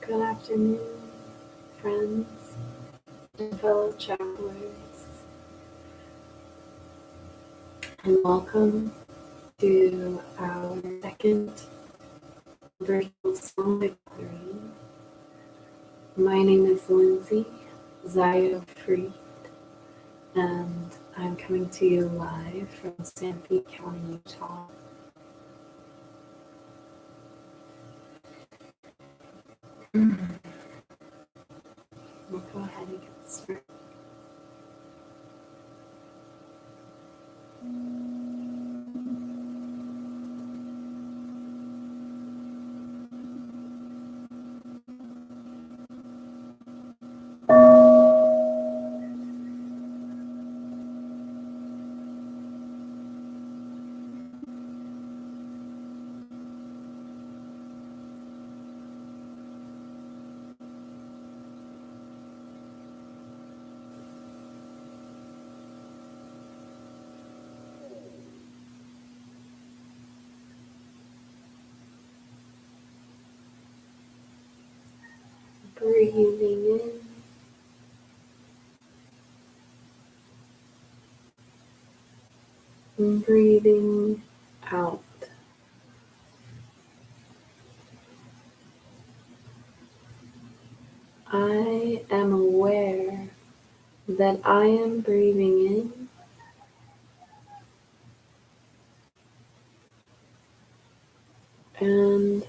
Good afternoon, friends and fellow travelers, and welcome to our second virtual Sangha gathering. My name is Lindsay Zaiyo Freed, and I'm coming to you live from Sangha County, Utah. We'll go ahead and get started. Breathing in and breathing out. I am aware that I am breathing in and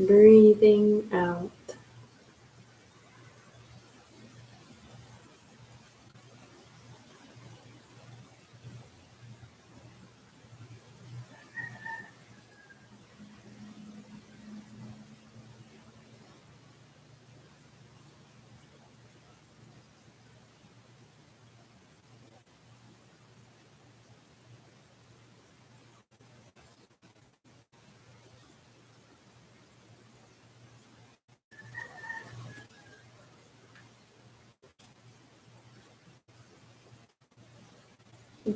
breathing out.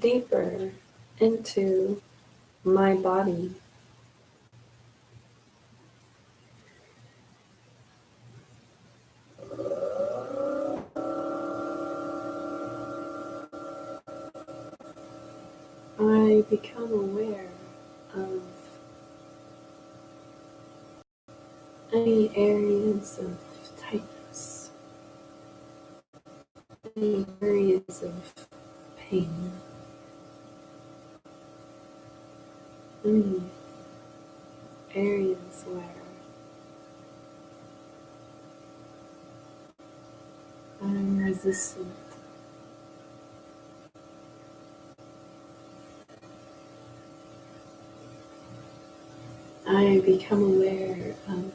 Deeper into my body. I become aware of any areas of tightness, any areas of pain, any areas where I'm resistant. I become aware of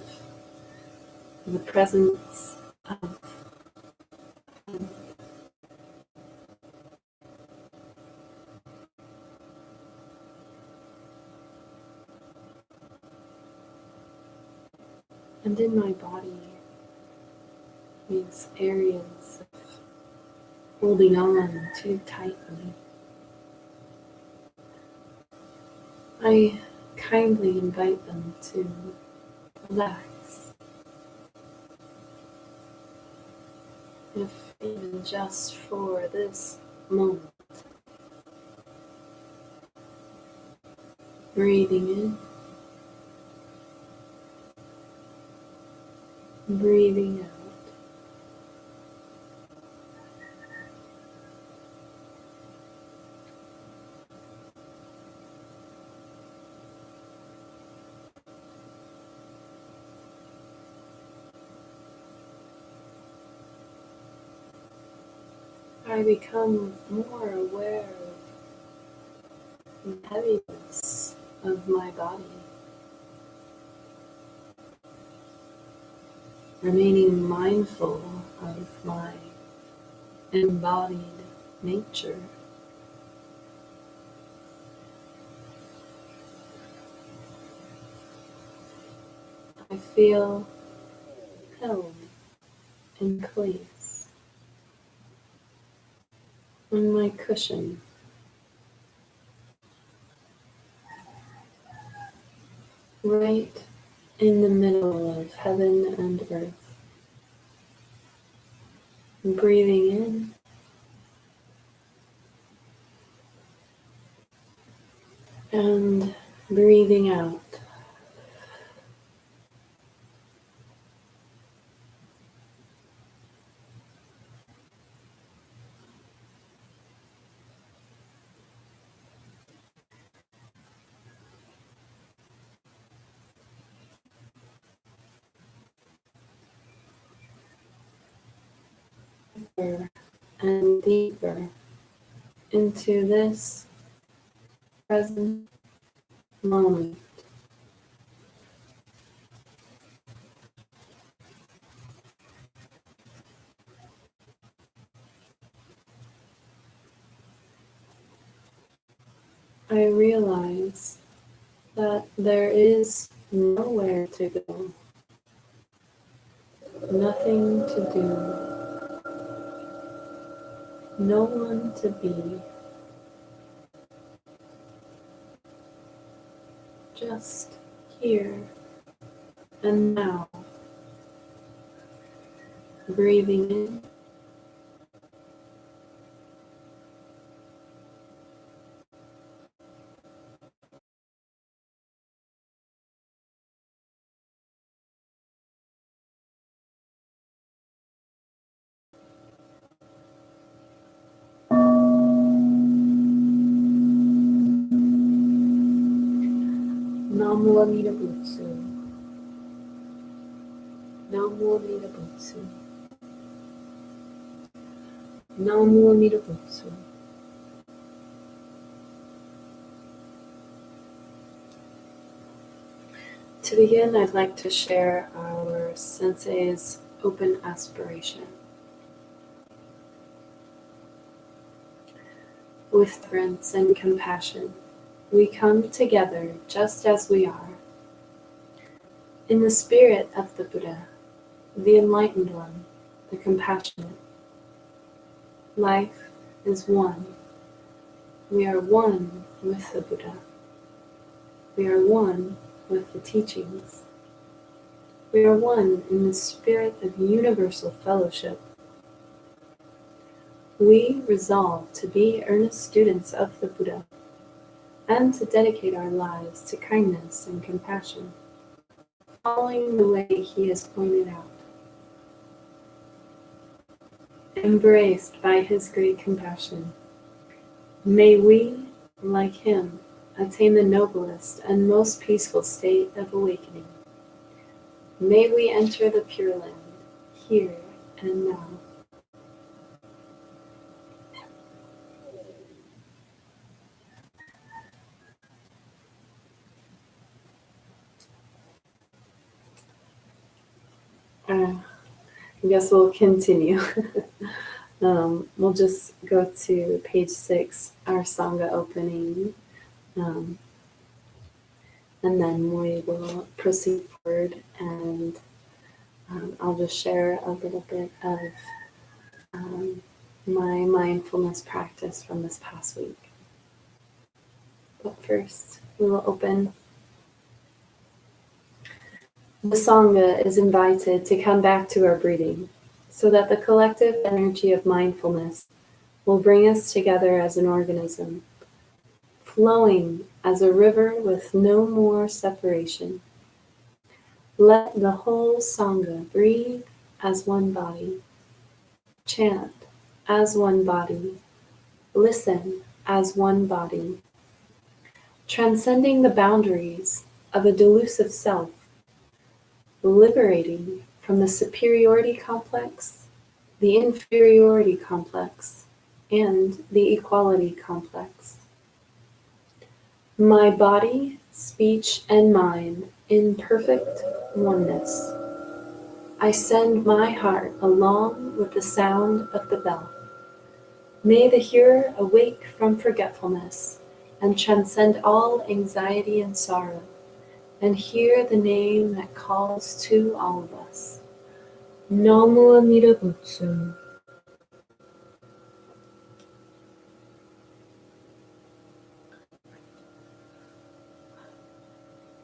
the presence of and in my body these areas of holding on too tightly. I kindly invite them to relax, if even just for this moment. Breathing in, breathing out. I become more aware of the heaviness of my body, remaining mindful of my embodied nature. I feel held in place on my cushion, right in the middle of heaven and earth. breathing in and breathing out. Deeper and deeper into this present moment. I realize that there is nowhere to go, nothing to do, no one to be, just here and now, breathing in Namu Amida Butsu, Namu Amida Butsu, Namu Amida Butsu. To begin, I'd like to share our sensei's open aspiration. With reverence and compassion, we come together just as we are. In the spirit of the Buddha, the enlightened one, the compassionate. Life is one. We are one with the Buddha. We are one with the teachings. We are one in the spirit of universal fellowship. We resolve to be earnest students of the Buddha and to dedicate our lives to kindness and compassion, following the way he has pointed out. Embraced by his great compassion, may we, like him, attain the noblest and most peaceful state of awakening. May we enter the Pure Land, here and now. I guess we'll continue. We'll just go to page 6, our Sangha opening, and then we will proceed forward, and I'll just share a little bit of my mindfulness practice from this past week. But first, we will open. The Sangha is invited to come back to our breathing, so that the collective energy of mindfulness will bring us together as an organism, flowing as a river with no more separation. Let the whole Sangha breathe as one body, chant as one body, listen as one body, transcending the boundaries of a delusive self, liberating from the superiority complex, the inferiority complex, and the equality complex. My body, speech, and mind in perfect oneness. I send my heart along with the sound of the bell. May the hearer awake from forgetfulness and transcend all anxiety and sorrow, and hear the name that calls to all of us. Namu Amida Butsu.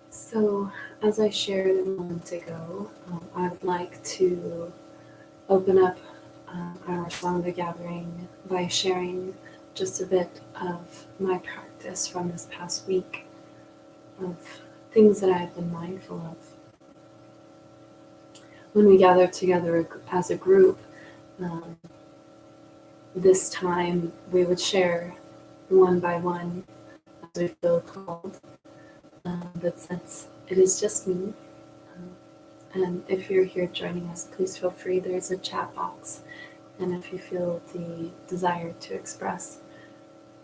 So, as I shared a moment ago, I would like to open up our Sangha gathering by sharing just a bit of my practice from this past week, of things that I've been mindful of. When we gather together as a group, this time we would share one by one as we feel called. But since it is just me, and if you're here joining us, please feel free. There's a chat box. And if you feel the desire to express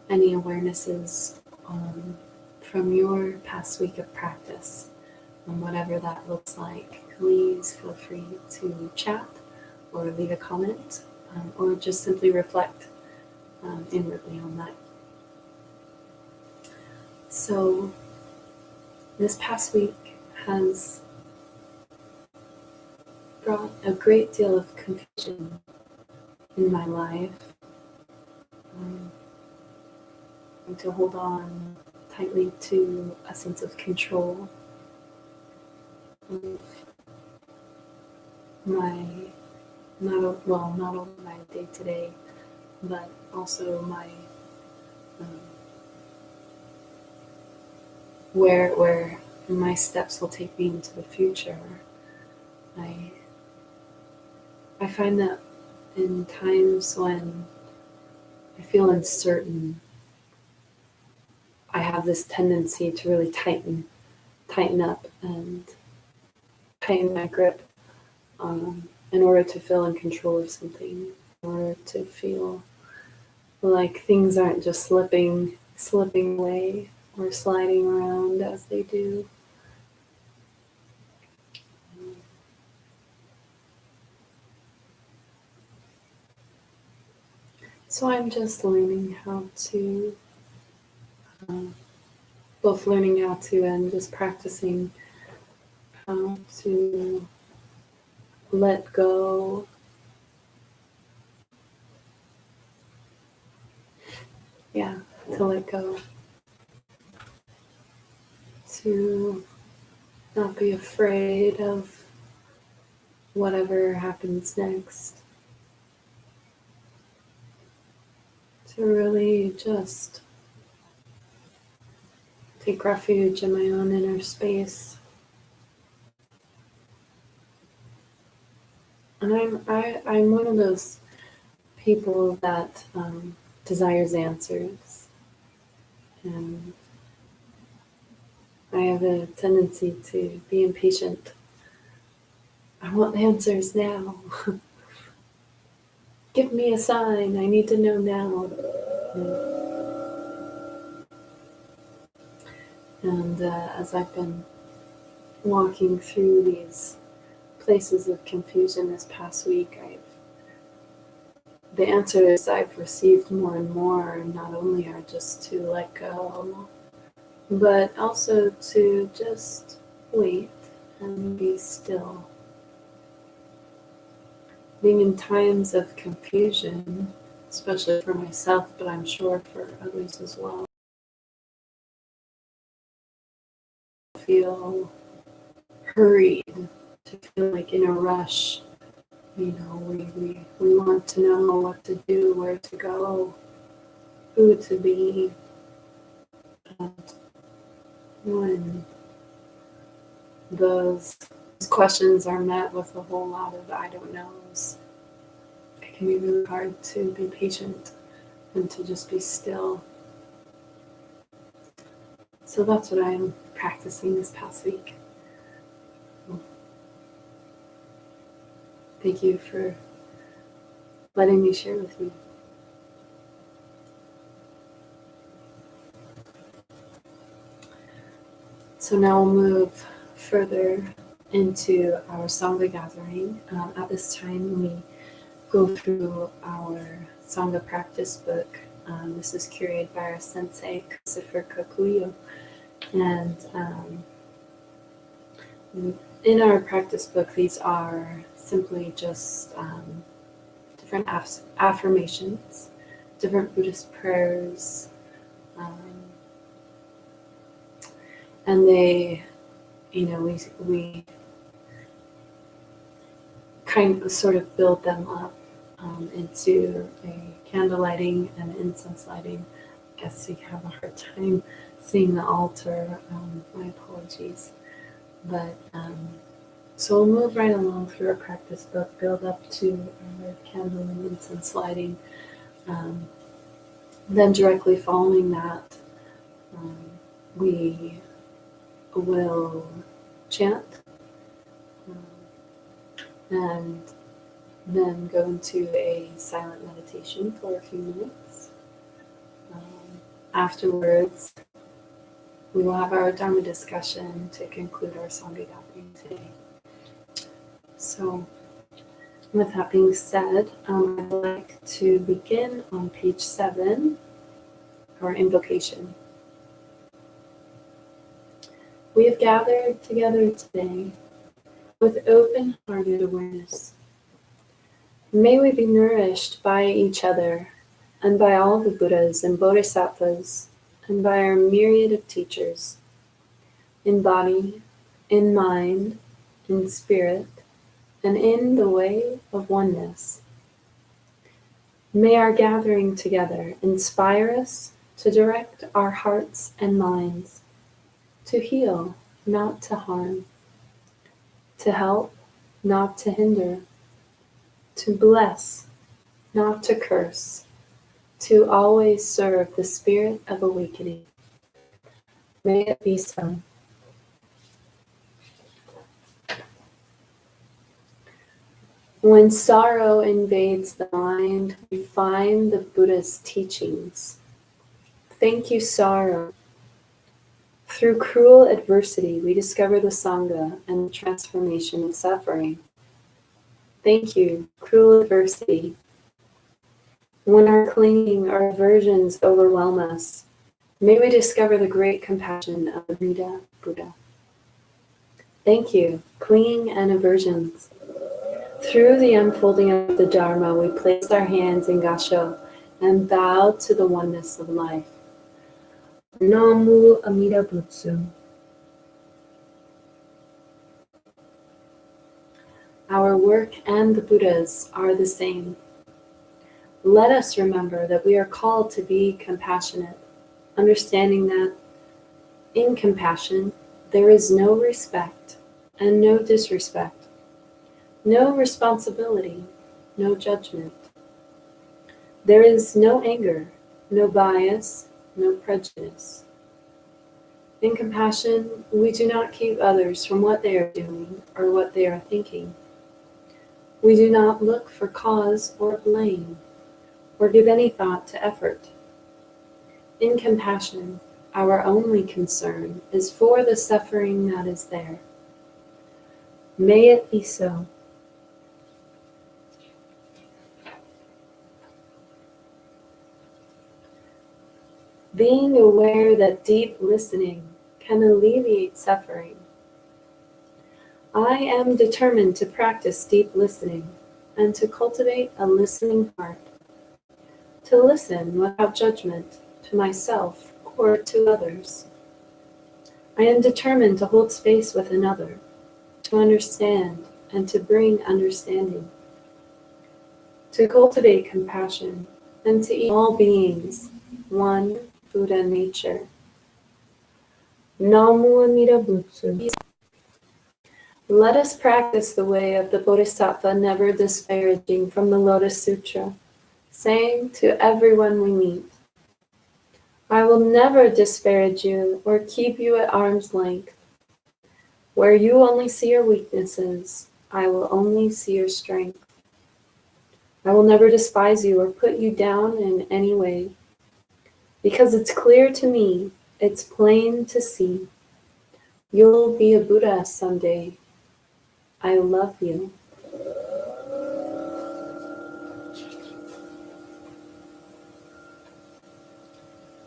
any awarenesses from your past week of practice, and whatever that looks like, please feel free to chat or leave a comment, or just simply reflect inwardly on that. So this past week has brought a great deal of confusion in my life, and to hold on tightly to a sense of control of my, not only my day-to-day, but also my where my steps will take me into the future. I find that in times when I feel uncertain, I have this tendency to really tighten up and tighten my grip in order to feel in control of something, in order to feel like things aren't just slipping away or sliding around as they do. So I'm just learning how to, both learning how to and just practicing how to let go. Yeah, to let go. To not be afraid of whatever happens next. To really just take refuge in my own inner space. And I'm one of those people that desires answers. And I have a tendency to be impatient. I want answers now. Give me a sign. I need to know now. And as I've been walking through these places of confusion this past week, the answers I've received more and more not only are just to let go, but also to just wait and be still. Being in times of confusion, especially for myself, but I'm sure for others as well, feel hurried, to feel like in a rush. You know, we want to know what to do, where to go, who to be. And when those questions are met with a whole lot of I don't knows, it can be really hard to be patient and to just be still. So that's what I'm practicing this past week. Thank you for letting me share with you. So now we'll move further into our Sangha gathering. At this time, we go through our Sangha practice book. This is curated by our sensei, Christopher Kakuyo. And in our practice book, these are simply just different affirmations, different Buddhist prayers, and they, we kind of sort of build them up into a candle lighting and incense lighting. I guess you have a hard time seeing the altar. My apologies. But so we'll move right along through our practice, but build up to our candle and incense lighting. Then directly following that, we will chant and then go into a silent meditation for a few minutes. Afterwards, we will have our Dharma discussion to conclude our Sangha gathering today. So, with that being said, I'd like to begin on page 7, our invocation. We have gathered together today with open-hearted awareness. May we be nourished by each other and by all the Buddhas and Bodhisattvas and by our myriad of teachers, in body, in mind, in spirit, and in the way of oneness. May our gathering together inspire us to direct our hearts and minds, to heal, not to harm, to help, not to hinder, to bless, not to curse, to always serve the spirit of awakening. May it be so. When sorrow invades the mind, we find the Buddha's teachings. Thank you, sorrow. Through cruel adversity, we discover the Sangha and the transformation of suffering. Thank you, cruel adversity. When our clinging or aversions overwhelm us, may we discover the great compassion of the Buddha. Thank you, clinging and aversions. Through the unfolding of the Dharma, we place our hands in Gassho and bow to the oneness of life. Namu Amida Butsu. Our work and the Buddha's are the same. Let us remember that we are called to be compassionate, understanding that in compassion there is no respect and no disrespect, no responsibility, no judgment. There is no anger, no bias, no prejudice. In compassion, we do not keep others from what they are doing or what they are thinking. We do not look for cause or blame, or give any thought to effort. In compassion, our only concern is for the suffering that is there. May it be so. Being aware that deep listening can alleviate suffering. I am determined to practice deep listening and to cultivate a listening heart, to listen without judgment to myself or to others. I am determined to hold space with another, to understand and to bring understanding, to cultivate compassion and to eat all beings, one Buddha nature. Namu Amida Butsu. Let us practice the way of the Bodhisattva, never disparaging from the Lotus Sutra, saying to everyone we meet, I will never disparage you or keep you at arm's length. Where you only see your weaknesses, I will only see your strength. I will never despise you or put you down in any way, because it's clear to me, it's plain to see. You'll be a Buddha someday. I love you.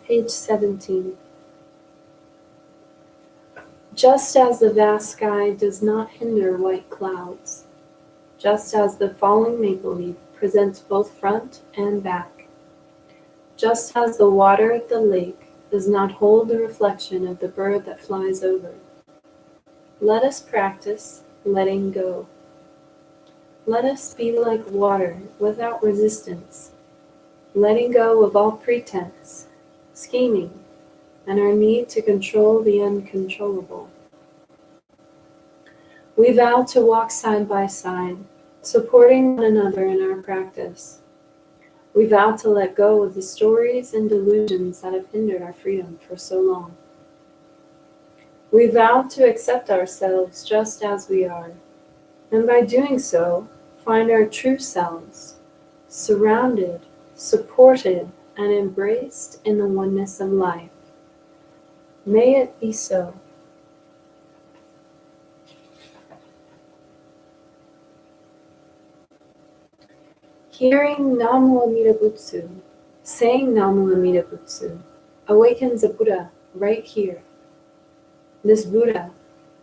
Page 17. Just as the vast sky does not hinder white clouds, just as the falling maple leaf presents both front and back, just as the water at the lake does not hold the reflection of the bird that flies over, let us practice letting go. Let us be like water without resistance, letting go of all pretense, scheming, and our need to control the uncontrollable. We vow to walk side by side, supporting one another in our practice. We vow to let go of the stories and delusions that have hindered our freedom for so long. We vow to accept ourselves just as we are, and by doing so, find our true selves, surrounded, supported, and embraced in the oneness of life. May it be so. Hearing Namu Amida Butsu, saying Namu Amida Butsu, awakens a Buddha right here. This Buddha,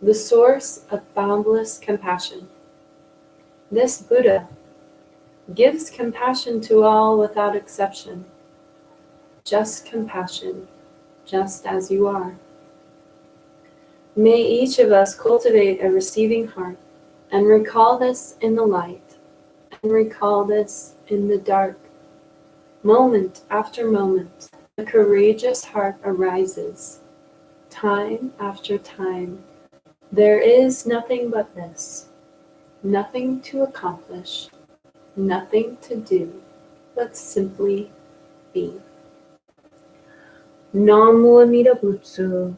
the source of boundless compassion. This Buddha gives compassion to all without exception. Just compassion, just as you are. May each of us cultivate a receiving heart and recall this in the light and recall this in the dark. Moment after moment, a courageous heart arises. Time after time, there is nothing but this. Nothing to accomplish, nothing to do, but simply be. Namu Amida Butsu.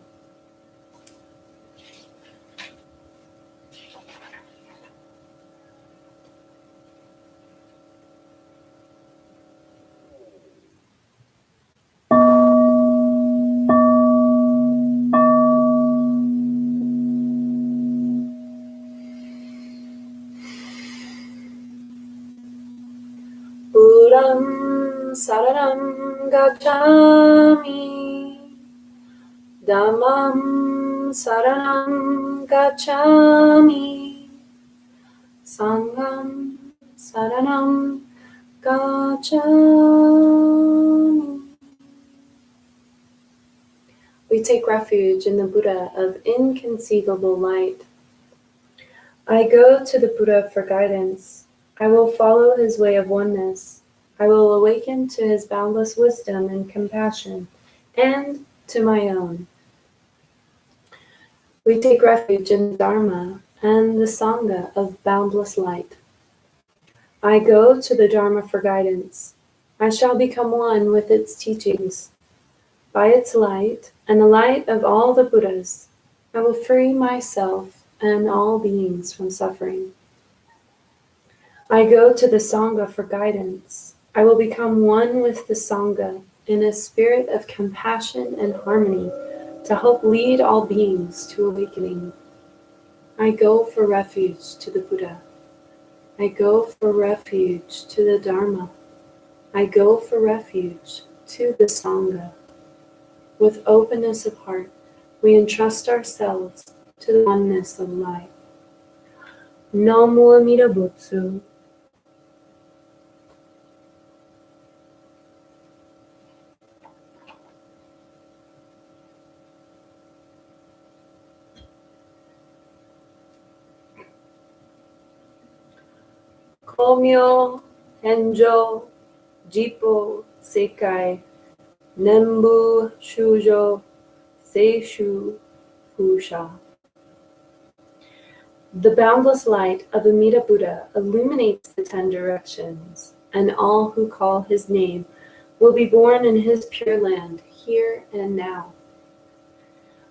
Buddham Saranam Gacchami, Dhammam Saranam Gacchami, Sangham Saranam Gacchami. We take refuge in the Buddha of inconceivable light. I go to the Buddha for guidance. I will follow his way of oneness. I will awaken to his boundless wisdom and compassion, and to my own. We take refuge in the Dharma and the Sangha of boundless light. I go to the Dharma for guidance. I shall become one with its teachings. By its light and the light of all the Buddhas, I will free myself and all beings from suffering. I go to the Sangha for guidance. I will become one with the Sangha in a spirit of compassion and harmony to help lead all beings to awakening. I go for refuge to the Buddha. I go for refuge to the Dharma. I go for refuge to the Sangha. With openness of heart, we entrust ourselves to the oneness of life. Namu Amida Butsu. Komyo, Henjo, Jipo, Sekai, Nembu, Shujo, Seishu, Fusha. The boundless light of Amida Buddha illuminates the 10 directions, and all who call his name will be born in his pure land, here and now.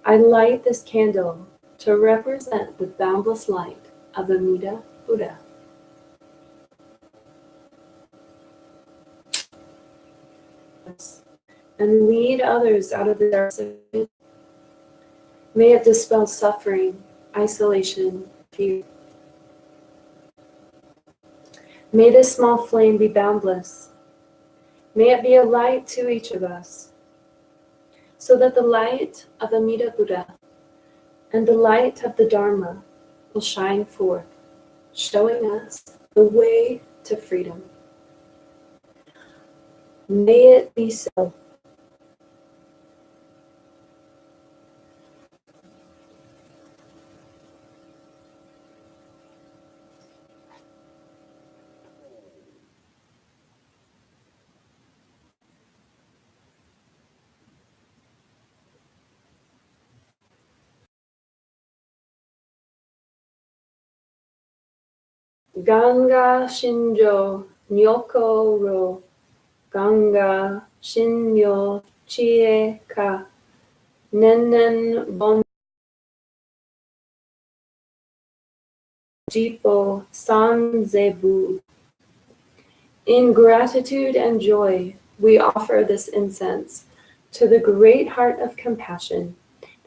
I light this candle to represent the boundless light of Amida Buddha. And lead others out of the darkness. May it dispel suffering, isolation, fear. May this small flame be boundless. May it be a light to each of us, so that the light of Amida Buddha and the light of the Dharma will shine forth, showing us the way to freedom. May it be so. Ganga Shinjo Nyoko Ro Ganga Shinyo Chie Ka Nenen Bon Jipo Sanzebu. In gratitude and joy, we offer this incense to the great heart of compassion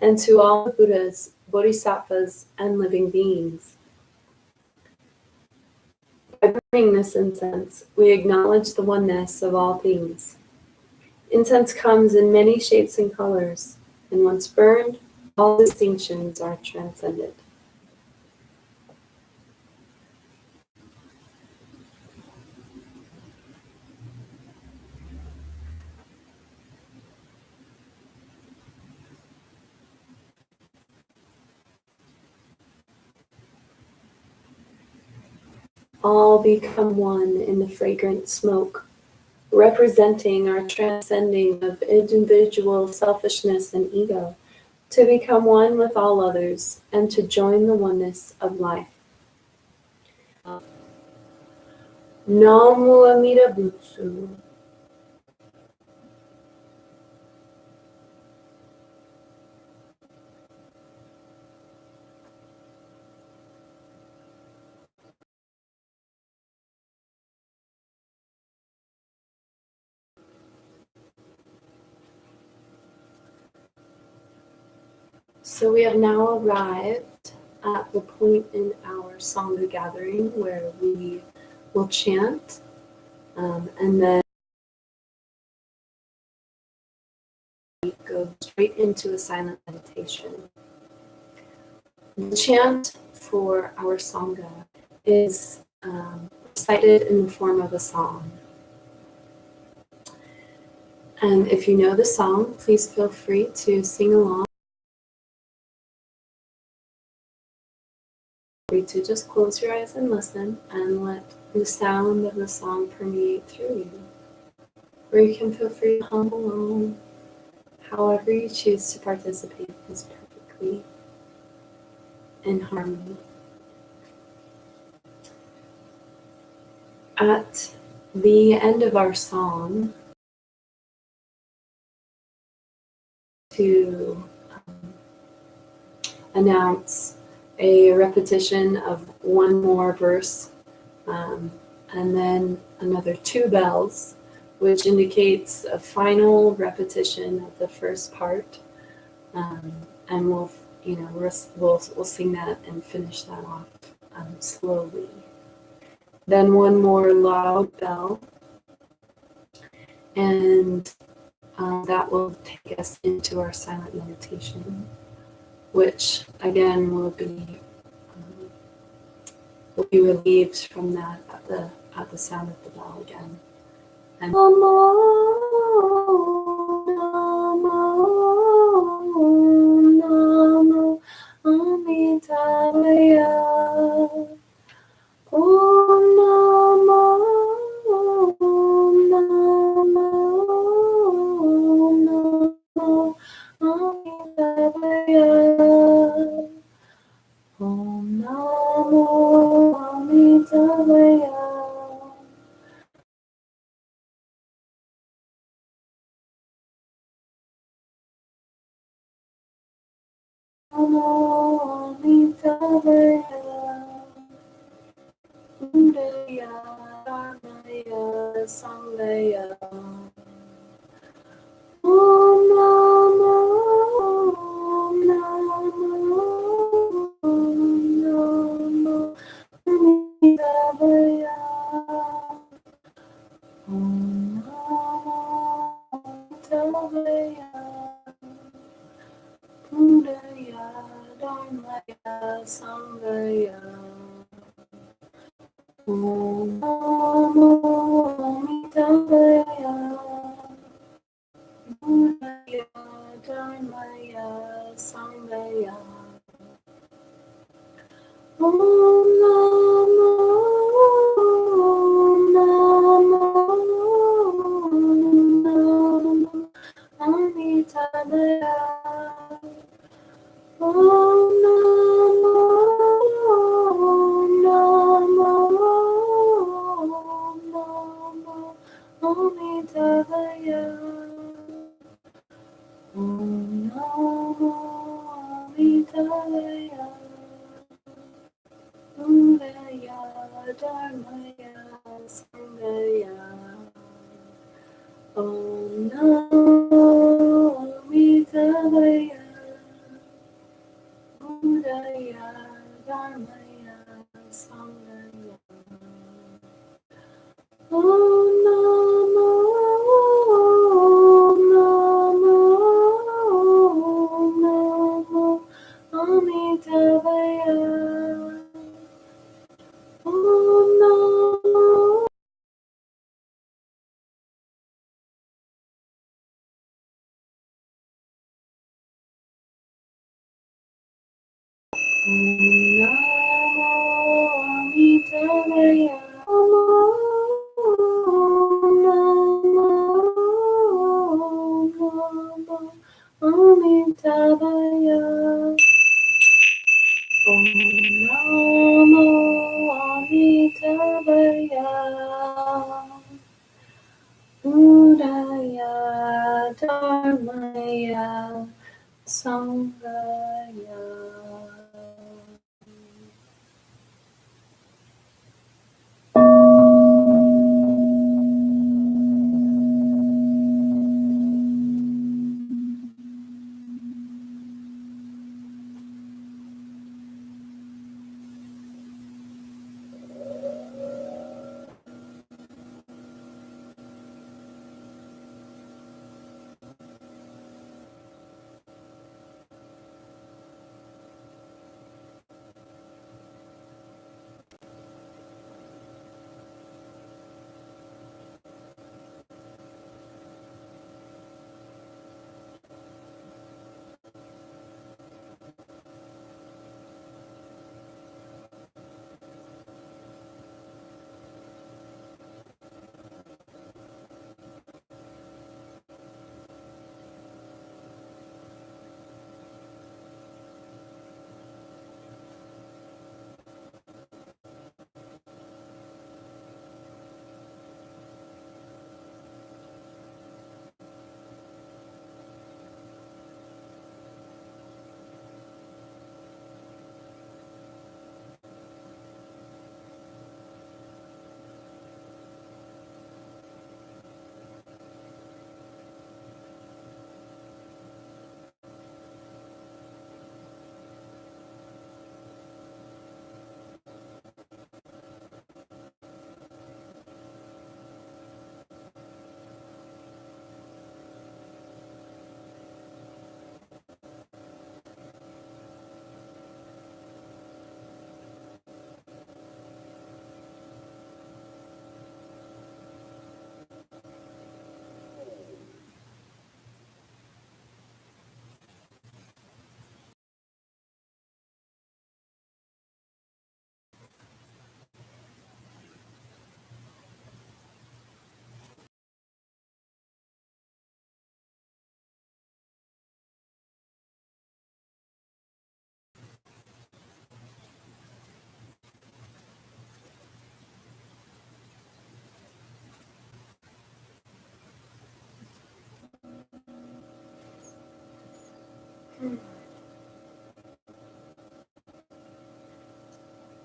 and to all the Buddhas, Bodhisattvas, and living beings. By burning this incense, we acknowledge the oneness of all things. Incense comes in many shapes and colors, and once burned, all distinctions are transcended. All become one in the fragrant smoke, representing our transcending of individual selfishness and ego, to become one with all others and to join the oneness of life. Namu Amida Butsu. So we have now arrived at the point in our Sangha gathering where we will chant and then we go straight into a silent meditation. The chant for our Sangha is recited in the form of a song. And if you know the song, please feel free to sing along. Free to just close your eyes and listen and let the sound of the song permeate through you. Or you can feel free to hum along. However you choose to participate is perfectly in harmony. At the end of our song, to announce a repetition of one more verse and then another 2 bells, which indicates a final repetition of the first part, and we'll sing that and finish that off slowly. Then one more loud bell, and that will take us into our silent meditation, which again will be relieved from that at the sound of the bell again. And Namo, Namo, Amitabhaya. Om Namo, Namo, Namo, Amitabhaya. Om Namo Amitabhaya. Namo Amitabhaya. Buddhaya, Dharmaya, Sanghaya. Om Namo, Namo, Namo, Amitabhaya. Om Namo Amitabhaya. Buddhaya, Dharmaya, Sanghaya. Om Namo Amitabhaya. Buddhaya, Dharmaya, Sanghaya. Om Namo, Namo, Namo, Amitabhaya. Om Namo, Namo, Amitabhaya. Om Namo Amitabhaya. Buddhaya Dharmaya Sangaya. Om Namo Amitabhaya. Buddhaya Dharmaya Sangaya. Om Namo Amitabhaya. Om Namo Amitabhaya. Amitabhaya. Om Namo Amitabhaya. Buddhaya Dharmaya Sangaya.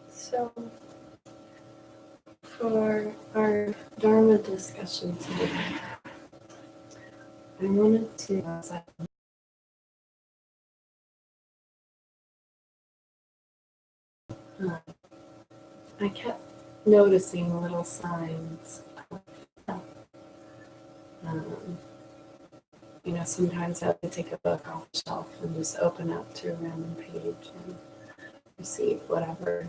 So, for our Dharma discussion today, I wanted to I kept noticing little signs. Um, sometimes I would take a book off the shelf and just open up to a random page and receive whatever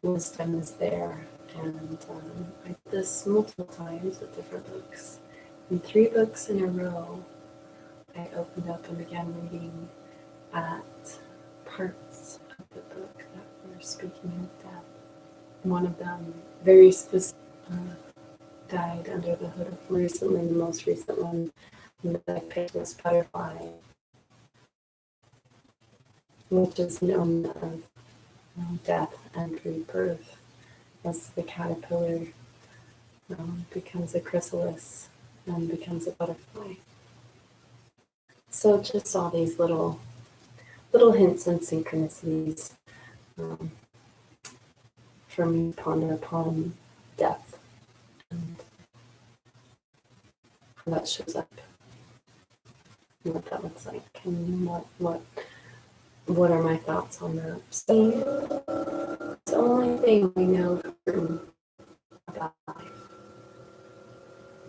wisdom is there. And I did this multiple times with different books. And 3 books in a row, I opened up and began reading at parts of the book that were speaking of death. One of them, very specific, died under the hood of recently. The most recent one that I picked was Butterfly, which is an omen of death and rebirth as the caterpillar becomes a chrysalis and becomes a butterfly. So just all these little hints and synchronicities for me to ponder upon death and how that shows up, and what that looks like, and what are my thoughts on that. So it's the only thing we know for certain about life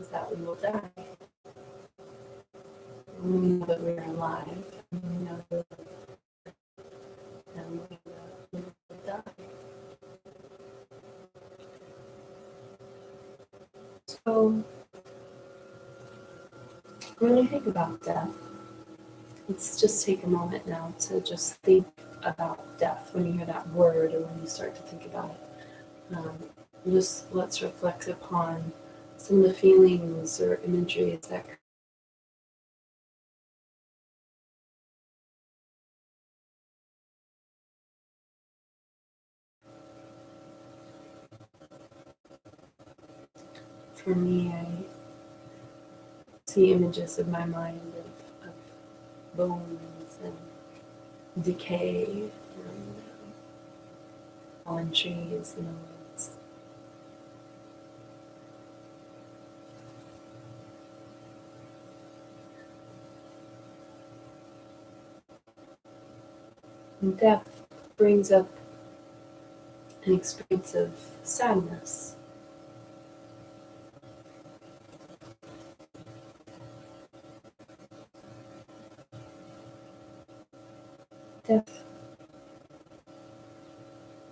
is that we will die. We know that we are alive, and we know that we will die. So when you think about death, let's just take a moment now to just think about death when you hear that word or when you start to think about it. Just let's reflect upon some of the feelings or imageries that for me, I see images in my mind of bones and decay and fallen trees in the woods. And death brings up an experience of sadness. Death,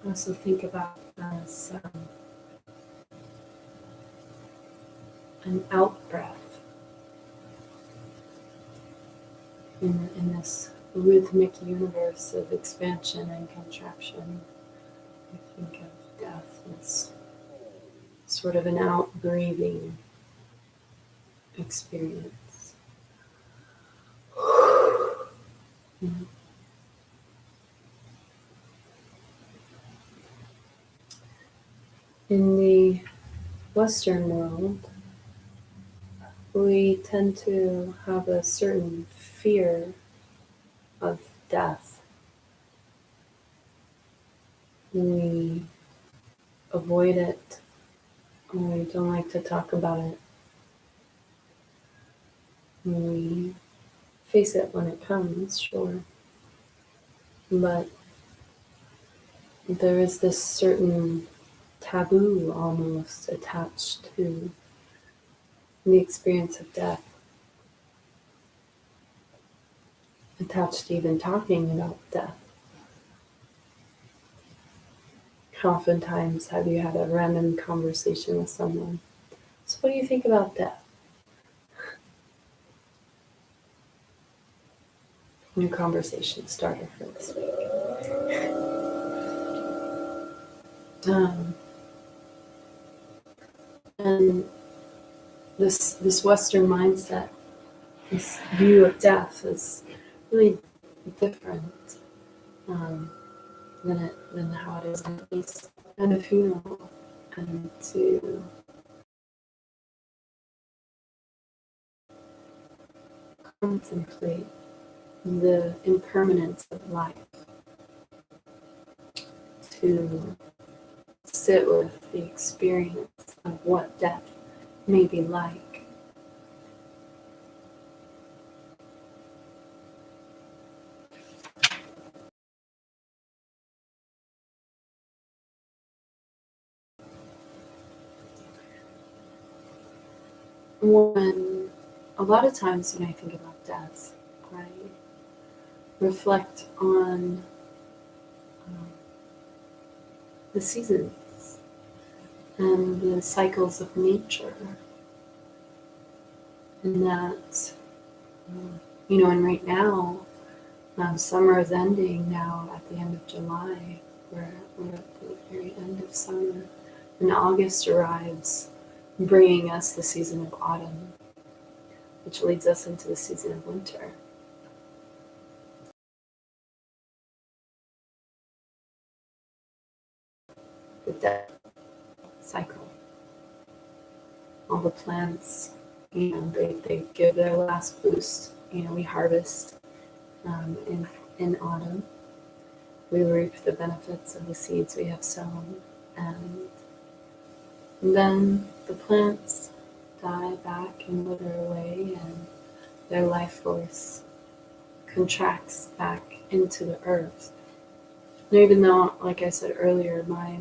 I also think about as an out-breath in this rhythmic universe of expansion and contraction. I think of death as sort of an out-breathing experience. In the Western world, we tend to have a certain fear of death. We avoid it, we don't like to talk about it. We face it when it comes, sure. But there is this certain taboo almost attached to the experience of death, attached to even talking about death. Oftentimes, have you had a random conversation with someone? So, what do you think about death? New conversation starter for this week. And this Western mindset, this view of death is really different than how it is at least at a funeral, and to contemplate the impermanence of life, to sit with the experience of what death may be like. When a lot of times when I think about death, I reflect on the seasons and the cycles of nature, and that and right now summer is ending now at the end of July. We're at the very end of summer, and August arrives, bringing us the season of autumn, which leads us into the season of winter. The death cycle. All the plants they give their last boost. We harvest in autumn. We reap the benefits of the seeds we have sown, and then the plants die back and wither away, and their life force contracts back into the earth. And even though, like I said earlier, my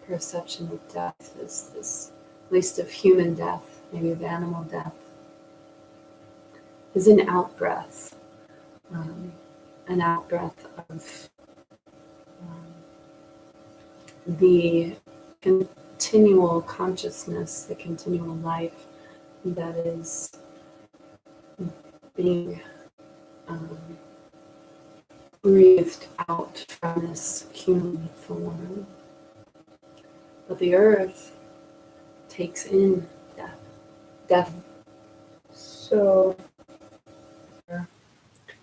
perception of death is this, at least of human death, maybe of animal death, is an out-breath of the continual consciousness, the continual life that is being breathed out from this human form. But the earth takes in death. So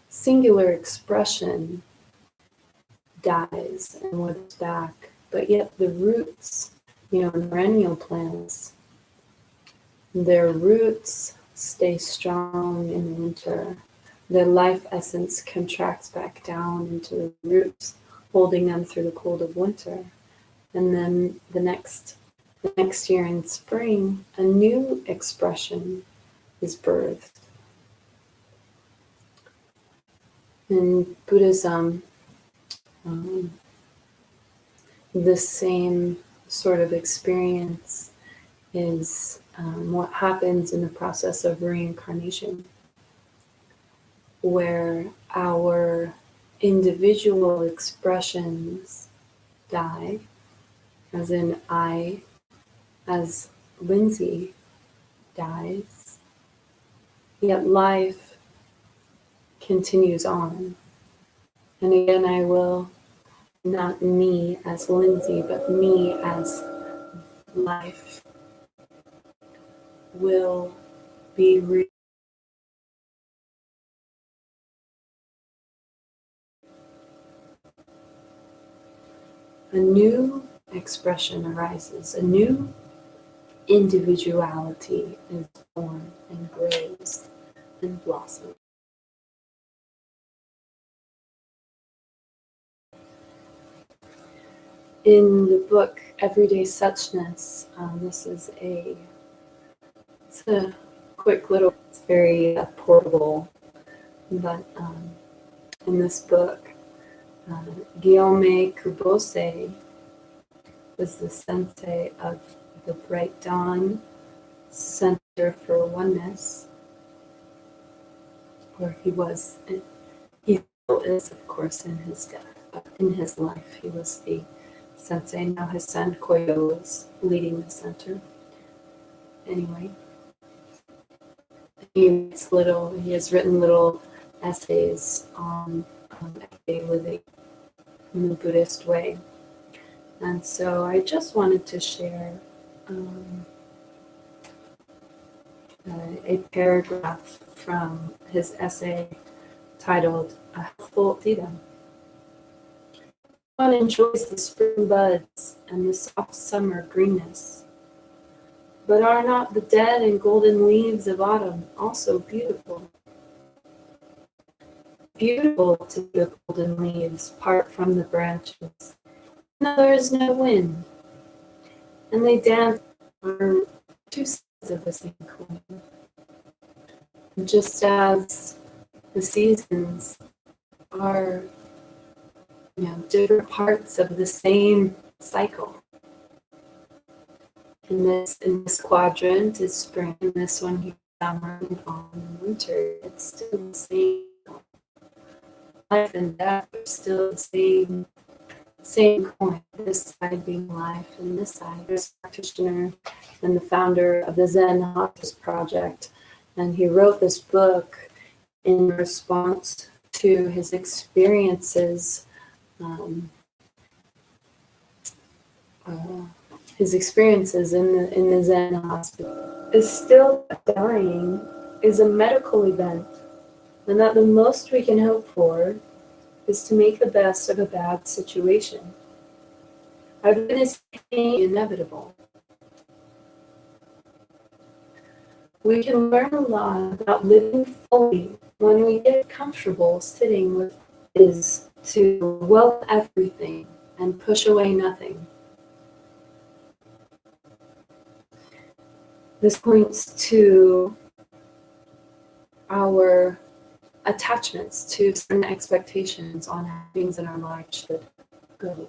singular expression dies and withers back, but yet the roots, perennial plants, their roots stay strong in the winter. Their life essence contracts back down into the roots, holding them through the cold of winter. And then the next year in spring, a new expression is birthed. In Buddhism, the same sort of experience is what happens in the process of reincarnation, where our individual expressions die, as in as Lindsay dies, yet life continues on. And again, I will, not me as Lindsay, but me as life, will be a new expression arises, a new individuality is born and grows and blossoms. In the book Everyday Suchness, it's a quick little, it's very portable, but in this book, Guillaume Kubose was the sensei of the Bright Dawn Center for Oneness, where he still is, of course, in his death, but in his life, he was the sensei. Now his son Koyo is leading the center. Anyway, he has written little essays on everyday living in the Buddhist way. And so I just wanted to share a paragraph from his essay titled A Healthful Freedom. One enjoys the spring buds and the soft summer greenness, but are not the dead and golden leaves of autumn also beautiful? Beautiful to the golden leaves part from the branches. Now there is no wind, and they dance on two sides of the same coin. Just as the seasons are, different parts of the same cycle. In this quadrant is spring, and this one here is summer and fall and winter. It's still the same. Life and death are still the same coin. This side being life, and this side is practitioner and the founder of the Zen Hospice Project. And he wrote this book in response to his experiences. His experiences in the Zen hospital. Is still dying is a medical event, and that the most we can hope for is to make the best of a bad situation. Our goodness is inevitable. We can learn a lot about living fully when we get comfortable sitting with is to welcome everything and push away nothing. This points to our attachments to certain expectations on how things in our lives should go.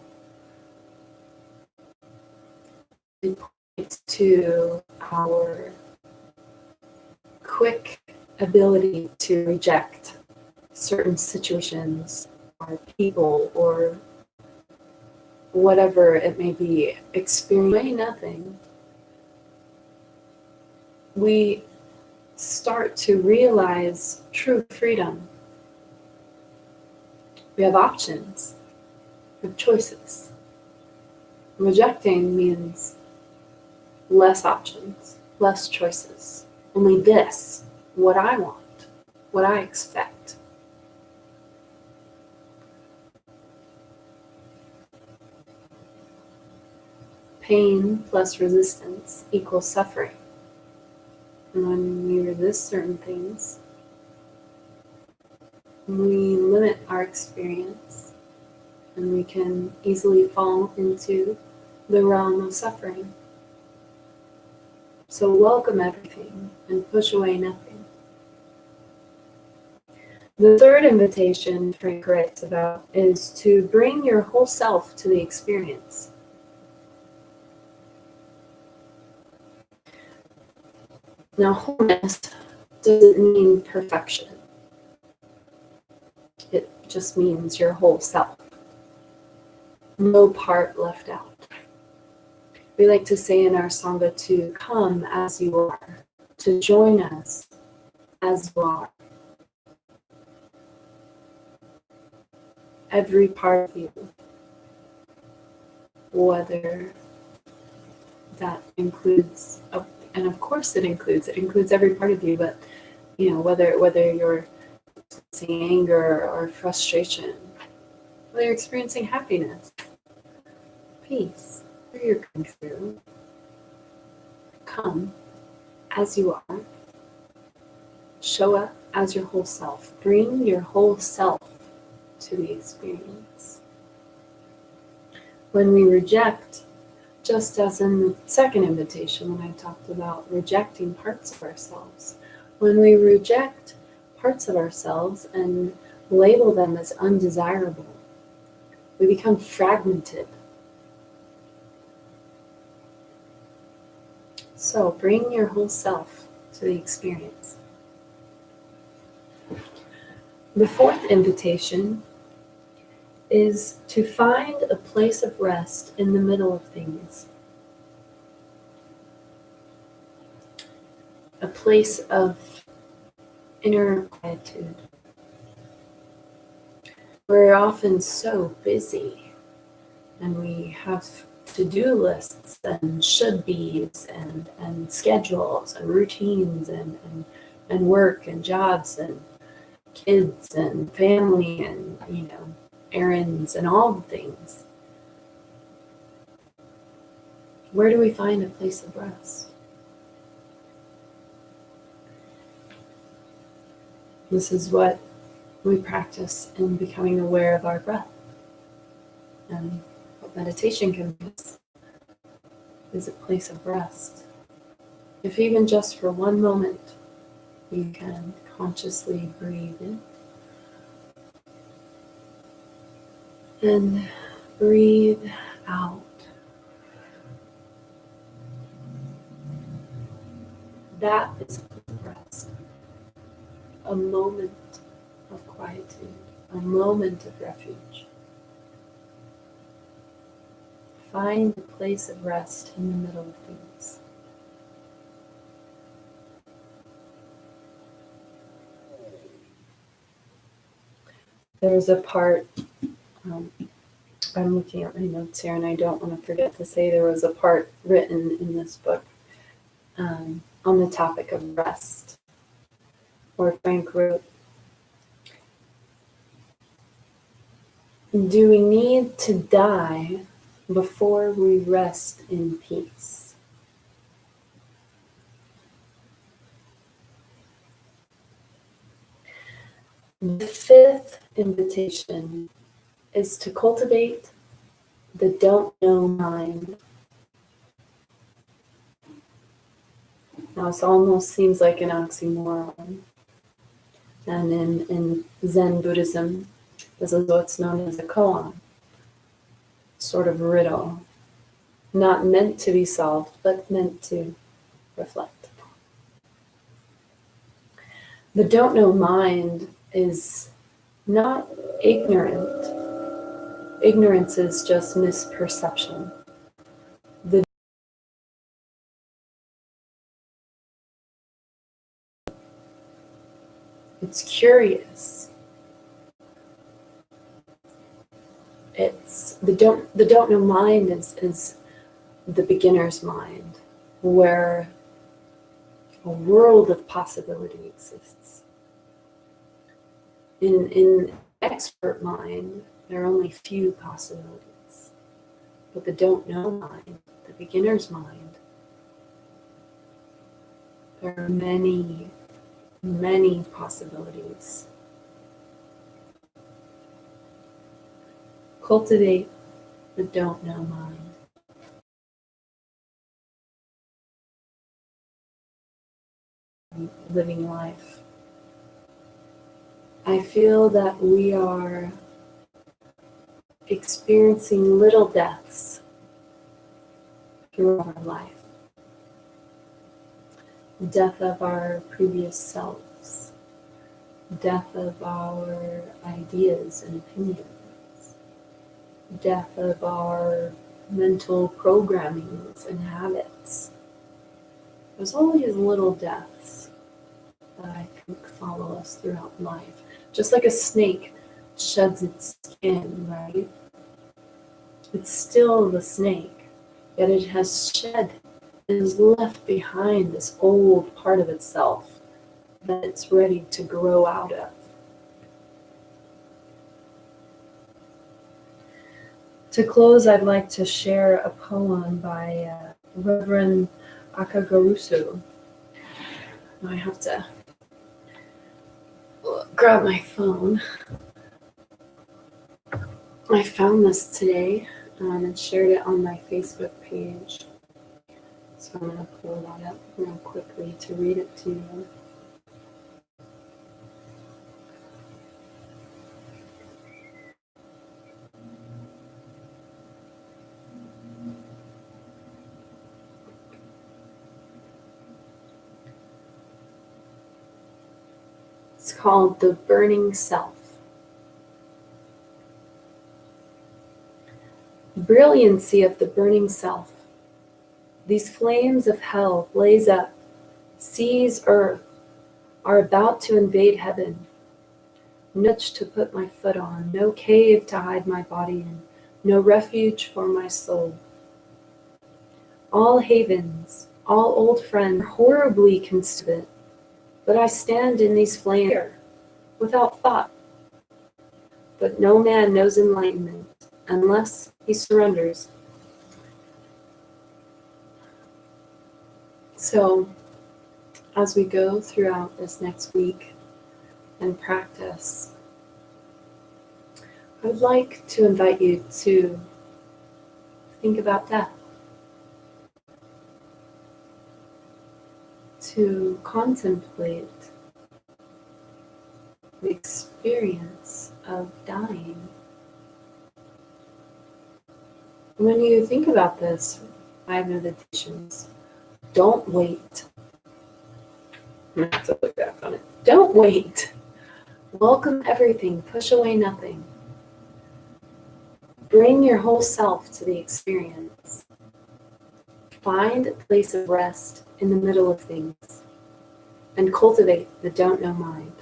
It points to our quick ability to reject certain situations or people or whatever it may be, experiencing nothing. We start to realize true freedom. We have options, we have choices. Rejecting means less options, less choices. Only this, what I want, what I expect. Pain plus resistance equals suffering. And when we resist certain things, we limit our experience and we can easily fall into the realm of suffering. So welcome everything and push away nothing. The third invitation Frank writes about is to bring your whole self to the experience. Now, wholeness doesn't mean perfection. It just means your whole self. No part left out. We like to say in our Sangha to come as you are, to join us as you are. Every part of you, whether that includes, and of course it includes every part of you, but whether you're experiencing anger or frustration, whether you're experiencing happiness, peace, where you're coming through, come as you are, show up as your whole self, bring your whole self to the experience. When we reject, just as in the second invitation when I talked about rejecting parts of ourselves, when we reject parts of ourselves and label them as undesirable, we become fragmented. So bring your whole self to the experience. The fourth invitation is to find a place of rest in the middle of things. A place of inner quietude. We're often so busy and we have to-do lists and should-bes and schedules and routines and work and jobs and kids and family and errands and all the things. Where do we find a place of rest? This is what we practice in becoming aware of our breath. And what meditation can be is a place of rest. If even just for one moment you can consciously breathe in and breathe out. That is a place of rest. A moment of quietude, a moment of refuge. Find a place of rest in the middle of things. There's a part, I'm looking at my notes here and I don't want to forget to say there was a part written in this book on the topic of rest, where Frank wrote, "Do we need to die before we rest in peace?" The fifth invitation is to cultivate the don't know mind. Now, this almost seems like an oxymoron. And in Zen Buddhism, this is what's known as a koan, sort of riddle, not meant to be solved, but meant to reflect. The don't know mind is not ignorant. Ignorance is just misperception. It's curious. It's the don't know mind is the beginner's mind, where a world of possibility exists. In expert mind, there are only few possibilities. But the don't know mind, the beginner's mind, there are many, many possibilities. Cultivate the don't know mind. Living life. I feel that we are experiencing little deaths through our life. Death of our previous selves, death of our ideas and opinions, death of our mental programmings and habits. There's all these little deaths that I think follow us throughout life. Just like a snake sheds its skin, right? It's still the snake, yet it has shed, it has left behind this old part of itself that it's ready to grow out of. To close, I'd like to share a poem by Reverend Akagarusu. I have to grab my phone. I found this today and shared it on my Facebook page. So I'm going to pull that up real quickly to read it to you. It's called The Burning Self. Brilliancy of the burning self. These flames of hell blaze up, seize earth, are about to invade heaven. Niche to put my foot on, no cave to hide my body in, no refuge for my soul. All havens, all old friends, horribly constituted, but I stand in these flames without thought. But no man knows enlightenment unless he surrenders. So, as we go throughout this next week and practice, I would like to invite you to think about death, to contemplate the experience of dying. When you think about this, 5 meditations, don't wait. I have to look back on it. Don't wait. Welcome everything. Push away nothing. Bring your whole self to the experience. Find a place of rest in the middle of things and cultivate the don't know mind.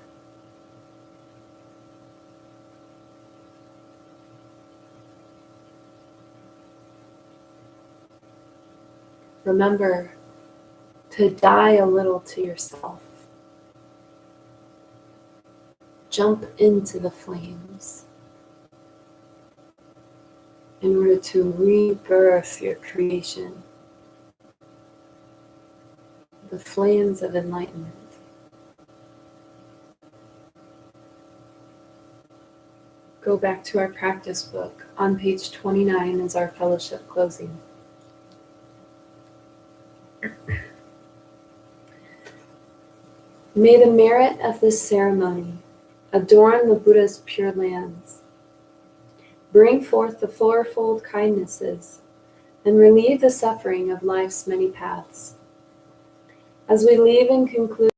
Remember to die a little to yourself. Jump into the flames in order to rebirth your creation. The flames of enlightenment. go back to our practice book. On page 29 is our fellowship closing. May the merit of this ceremony adorn the Buddha's pure lands, bring forth the fourfold kindnesses, and relieve the suffering of life's many paths. As we leave and conclude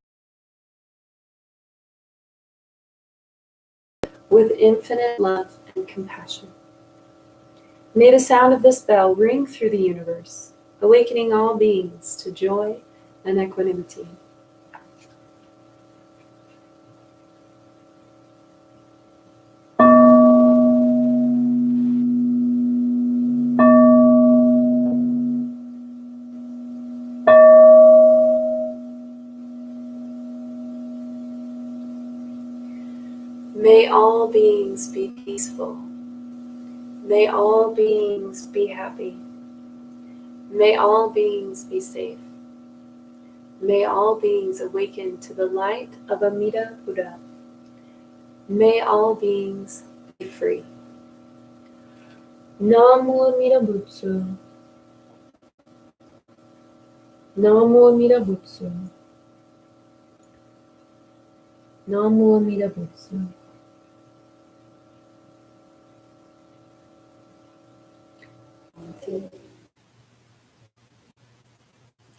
with infinite love and compassion. May the sound of this bell ring through the universe, awakening all beings to joy and equanimity. May all beings be peaceful. May all beings be happy. May all beings be safe. May all beings awaken to the light of Amida Buddha. May all beings be free. Namo Amida Butsu. Namo Amida Butsu. Namo Amida Butsu.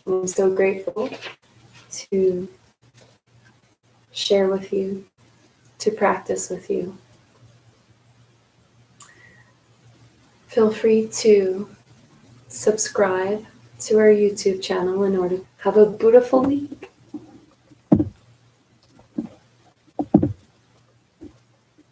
I'm so grateful to share with you, to practice with you. Feel free to subscribe to our YouTube channel in order to have a beautiful week.